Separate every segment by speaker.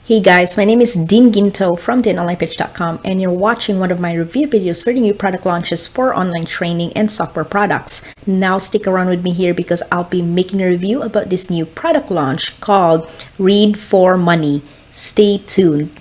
Speaker 1: Hey guys, my name is Dean Guinto from DeanOnlinePitch.com, and you're watching one of my review videos for the new product launches for online training and software products. Now stick around with me here because I'll be making a review about this new product launch called Read4Money. Stay tuned.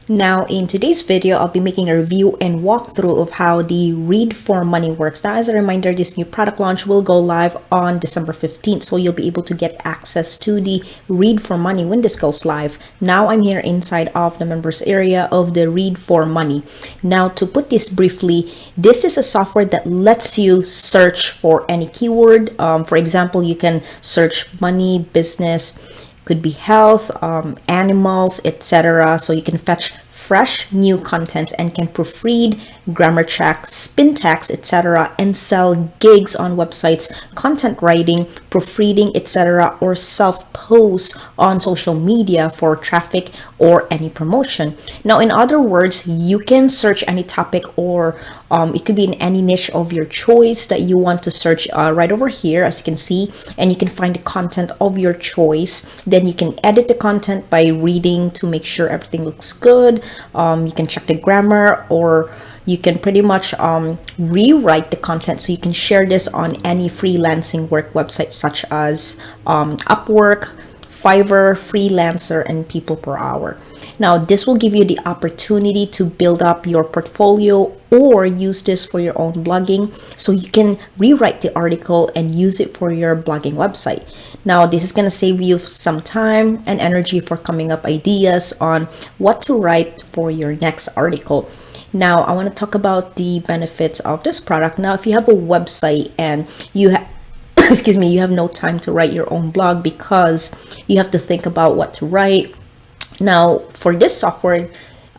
Speaker 1: Now, in today's video, I'll be making a review and walkthrough of how the Read4Money works. Now, as a reminder, this new product launch will go live on December 15th, so you'll be able to get access to the Read4Money when this goes live. Now, I'm here inside of the members area of the Read4Money. Now, to put this briefly, this is a software that lets you search for any keyword. For example, you can search money, business, could be health, animals, etc. So you can fetch fresh new contents and can proofread, grammar check, spin text, etc. and sell gigs on websites, content writing, proofreading, etc. or self-post on social media for traffic or any promotion. Now, in other words, you can search any topic or it could be in any niche of your choice that you want to search right over here, as you can see, and you can find the content of your choice. Then you can edit the content by reading to make sure everything looks good. You can check the grammar, or you can pretty much rewrite the content so you can share this on any freelancing work websites such as Upwork, Fiverr, Freelancer, and People Per Hour. Now, this will give you the opportunity to build up your portfolio or use this for your own blogging, so you can rewrite the article and use it for your blogging website. Now, this is going to save you some time and energy for coming up ideas on what to write for your next article. Now, I want to talk about the benefits of this product. Now, if you have a website and you have excuse me, you have no time to write your own blog because you have to think about what to write. Now, for this software,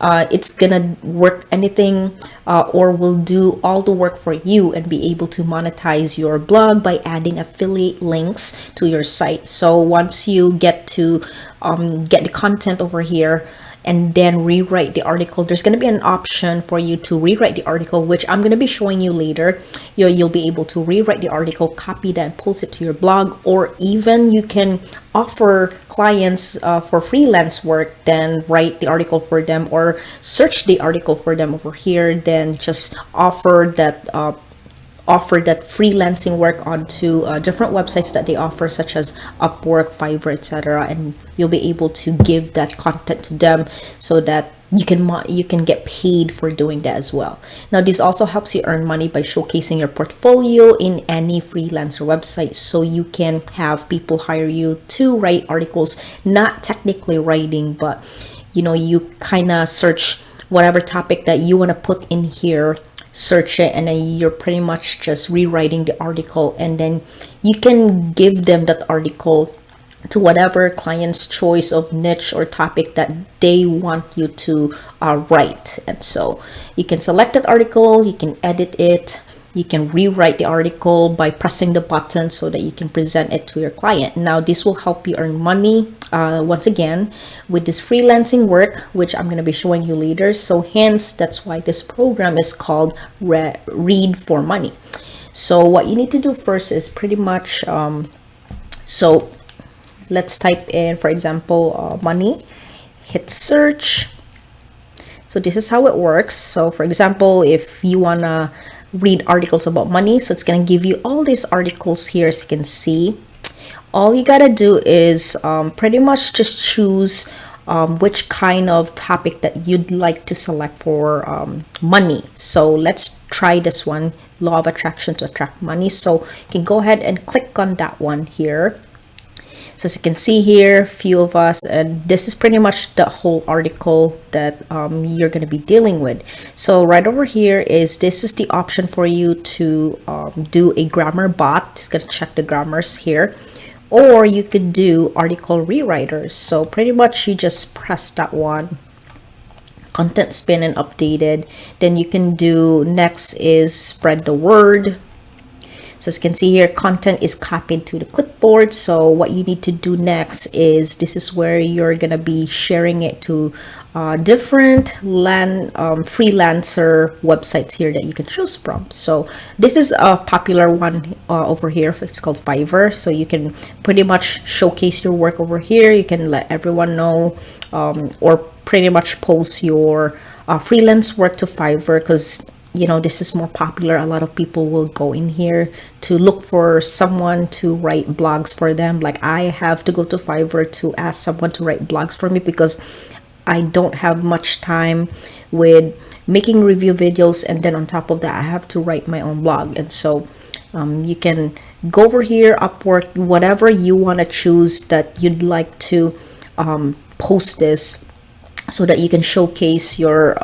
Speaker 1: it's gonna work anything or will do all the work for you and be able to monetize your blog by adding affiliate links to your site. So once you get to get the content over here and then rewrite the article, there's going to be an option for you to rewrite the article, which I'm going to be showing you later. You'll be able to rewrite the article, copy that, and post it to your blog, or even you can offer clients for freelance work, then write the article for them or search the article for them over here, then just offer that freelancing work onto different websites that they offer, such as Upwork, Fiverr, etc. and you'll be able to give that content to them so that you can get paid for doing that as well. Now, this also helps you earn money by showcasing your portfolio in any freelancer website, so you can have people hire you to write articles, not technically writing, but you kind of search whatever topic that you want to put in here, search it, and then you're pretty much just rewriting the article, and then you can give them that article to whatever client's choice of niche or topic that they want you to write. And so you can select that article, you can edit it, you can rewrite the article by pressing the button so that you can present it to your client. Now, this will help you earn money once again with this freelancing work, which I'm going to be showing you later. So hence, that's why this program is called Read4Money. So what you need to do first is pretty much, so let's type in, for example, money, hit search. So this is how it works. So for example, if you want to read articles about money, so it's going to give you all these articles here, as you can see. All you gotta do is pretty much just choose which kind of topic that you'd like to select for money. So let's try this one, law of attraction to attract money. So you can go ahead and click on that one here. So as you can see here, few of us, and this is pretty much the whole article that you're going to be dealing with. So right over here this is the option for you to do a grammar bot. Just going to check the grammars here, or you could do article rewriters. So pretty much you just press that one, content spin and updated. Then you can do next is spread the word. So as you can see here, content is copied to the clipboard. So what you need to do next is, this is where you're gonna be sharing it to different freelancer websites here that you can choose from. So this is a popular one over here. It's called Fiverr. So you can pretty much showcase your work over here. You can let everyone know, or pretty much post your freelance work to Fiverr, because you know this is more popular. A lot of people will go in here to look for someone to write blogs for them. Like I have to go to Fiverr to ask someone to write blogs for me, because I don't have much time with making review videos, and then on top of that I have to write my own blog. And so you can go over here, Upwork, whatever you want to choose that you'd like to post this, so that you can showcase your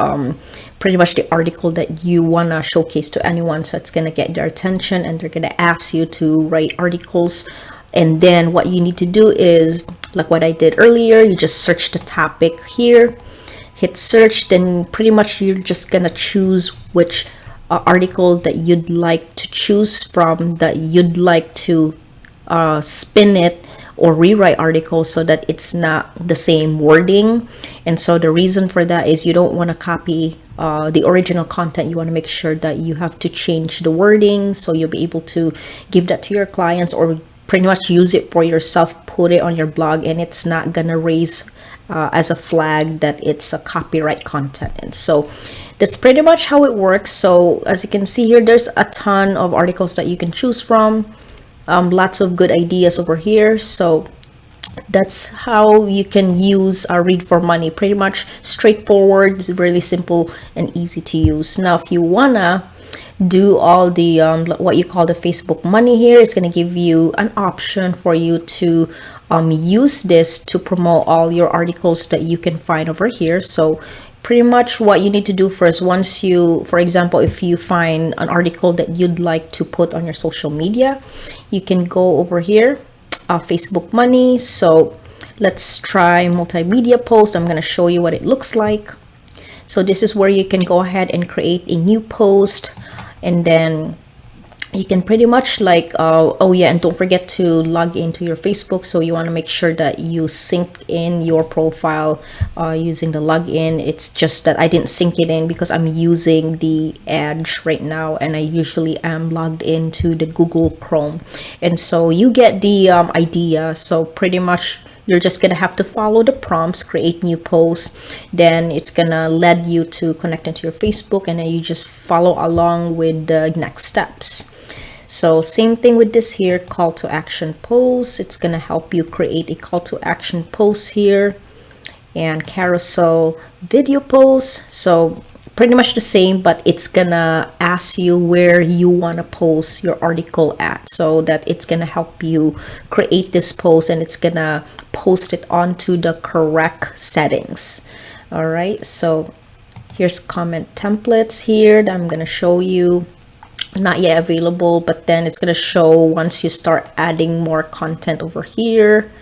Speaker 1: pretty much the article that you want to showcase to anyone. So it's going to get their attention, and they're going to ask you to write articles. And then what you need to do is, like what I did earlier, you just search the topic here, hit search, then pretty much you're just going to choose which article that you'd like to choose from, that you'd like to spin it or rewrite articles so that it's not the same wording. And so the reason for that is you don't want to copy the original content. You want to make sure that you have to change the wording, so you'll be able to give that to your clients, or pretty much use it for yourself, put it on your blog, and it's not gonna raise as a flag that it's a copyright content. And so that's pretty much how it works. So as you can see here, there's a ton of articles that you can choose from. Lots of good ideas over here. So that's how you can use Read4Money. Pretty much straightforward, it's really simple and easy to use. Now if you wanna do all the what you call the Facebook money here, it's going to give you an option for you to use this to promote all your articles that you can find over here. So pretty much what you need to do first, once you, for example, if you find an article that you'd like to put on your social media, you can go over here, Facebook money. So let's try multimedia post. I'm going to show you what it looks like. So this is where you can go ahead and create a new post, and then you can pretty much like oh yeah, and don't forget to log into your Facebook. So you want to make sure that you sync in your profile using the login. It's just that I didn't sync it in because I'm using the Edge right now, and I usually am logged into the Google Chrome. And so you get the idea. So pretty much you're just gonna have to follow the prompts, create new posts, then it's gonna lead you to connect into your Facebook, and then you just follow along with the next steps. So same thing with this here, call to action post. It's gonna help you create a call to action post here, and carousel video post. So pretty much the same, but it's gonna ask you where you want to post your article at, so that it's gonna help you create this post, and it's gonna post it onto the correct settings. All right, so here's comment templates here that I'm gonna show you. Not yet available, but then it's gonna show once you start adding more content over here.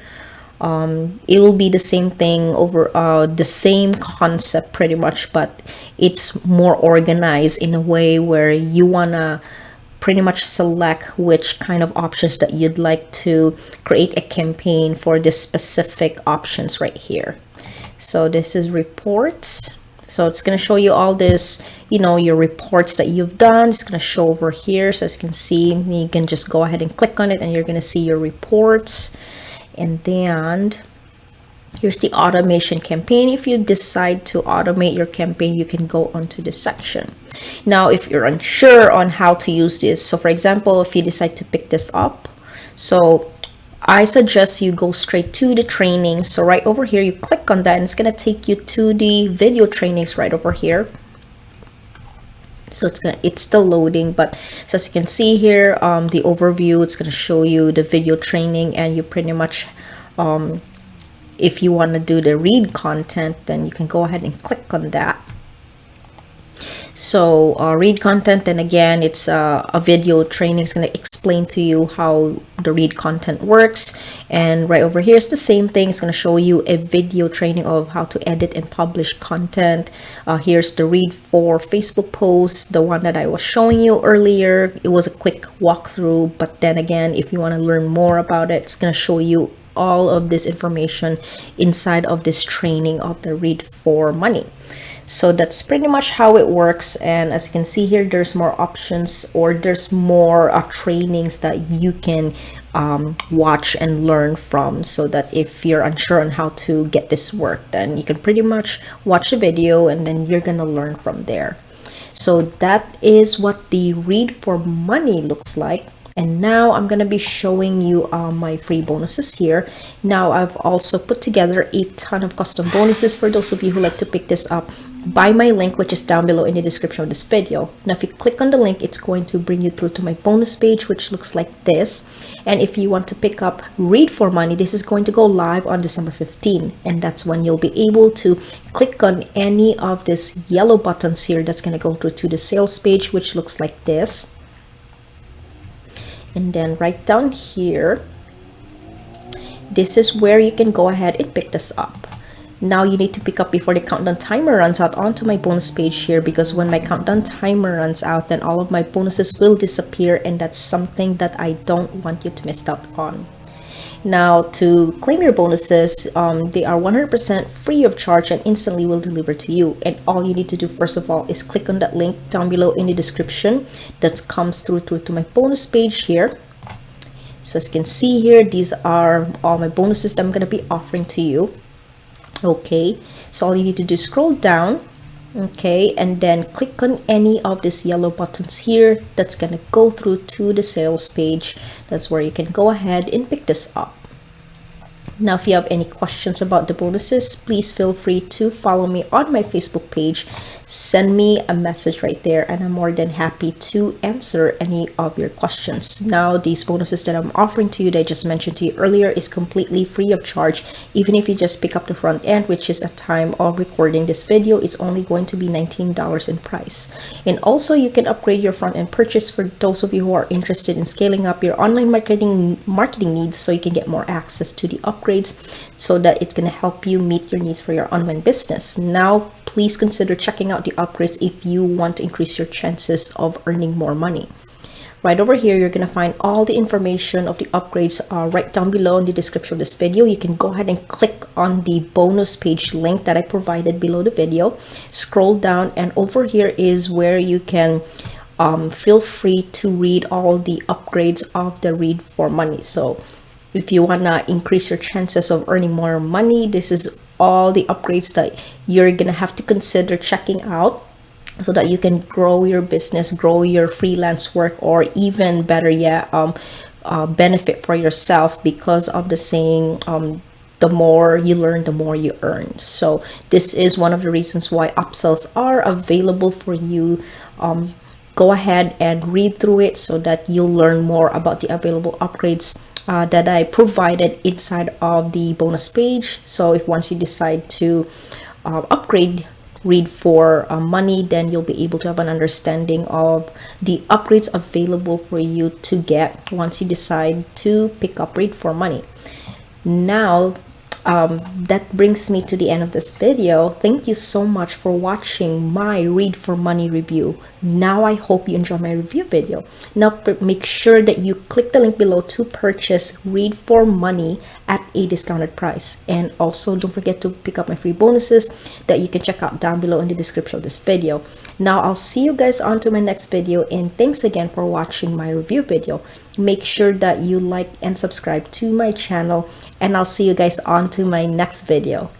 Speaker 1: It will be the same thing over the same concept pretty much, but it's more organized in a way where you wanna pretty much select which kind of options that you'd like to create a campaign for this specific options right here. So this is reports. So it's going to show you all this, you know, your reports that you've done. It's going to show over here. So as you can see, you can just go ahead and click on it, and you're going to see your reports. And then here's the automation campaign. If you decide to automate your campaign, you can go onto this section. Now, if you're unsure on how to use this, so for example, if you decide to pick this up, so I suggest you go straight to the training. So right over here, you click on that, and it's going to take you to the video trainings right over here. So it's still loading, but so as you can see here, the overview, it's going to show you the video training, and you pretty much if you want to do the read content, then you can go ahead and click on that. So read content, and again, it's a video training. It's going to explain to you how the read content works. And right over here is the same thing. It's going to show you a video training of how to edit and publish content. Here's the Read4 Facebook post, the one that I was showing you earlier. It was a quick walkthrough, but then again, if you want to learn more about it, it's going to show you all of this information inside of this training of the Read4Money. So that's pretty much how it works. And as you can see here, there's more options, or there's more trainings that you can watch and learn from, so that if you're unsure on how to get this work, then you can pretty much watch the video and then you're gonna learn from there. So that is what the Read4Money looks like. And now I'm going to be showing you my free bonuses here. Now I've also put together a ton of custom bonuses for those of you who like to pick this up. Buy my link, which is down below in the description of this video. Now if you click on the link, it's going to bring you through to my bonus page, which looks like this. And if you want to pick up Read4Money, this is going to go live on December 15, and that's when you'll be able to click on any of these yellow buttons here. That's going to go through to the sales page, which looks like this. And then right down here, this is where you can go ahead and pick this up. Now you need to pick up before the countdown timer runs out onto my bonus page here, because when my countdown timer runs out, then all of my bonuses will disappear, and that's something that I don't want you to miss out on. Now to claim your bonuses, they are 100% free of charge and instantly will deliver to you. And all you need to do first of all is click on that link down below in the description that comes through to my bonus page here. So as you can see here, these are all my bonuses that I'm going to be offering to you. Okay, so all you need to do is scroll down, okay, and then click on any of these yellow buttons here. That's going to go through to the sales page. That's where you can go ahead and pick this up. Now if you have any questions about the bonuses, please feel free to follow me on my Facebook page. Send me a message right there, and I'm more than happy to answer any of your questions. Now these bonuses that I'm offering to you that I just mentioned to you earlier is completely free of charge. Even if you just pick up the front end, which is at time of recording this video, it's only going to be $19 in price. And also you can upgrade your front end purchase for those of you who are interested in scaling up your online marketing needs, so you can get more access to the upgrades, so that it's going to help you meet your needs for your online business. Now please consider checking out the upgrades if you want to increase your chances of earning more money. Right over here, you're going to find all the information of the upgrades right down below in the description of this video. You can go ahead and click on the bonus page link that I provided below the video. Scroll down, and over here is where you can feel free to read all the upgrades of the Read4Money. So if you want to increase your chances of earning more money, this is all the upgrades that you're going to have to consider checking out, so that you can grow your business, grow your freelance work, or even better yet, benefit for yourself, because of the saying, the more you learn, the more you earn. So this is one of the reasons why upsells are available for you. Go ahead and read through it so that you'll learn more about the available upgrades that I provided inside of the bonus page. So if once you decide to upgrade Read4Money, then you'll be able to have an understanding of the upgrades available for you to get once you decide to pick up Read4Money. Now that brings me to the end of this video. Thank you so much for watching my Read4Money review. Now I hope you enjoy my review video. Now make sure that you click the link below to purchase Read4Money at a discounted price. And also don't forget to pick up my free bonuses that you can check out down below in the description of this video. Now I'll see you guys on to my next video, and thanks again for watching my review video. Make sure that you like and subscribe to my channel, and I'll see you guys on to my next video.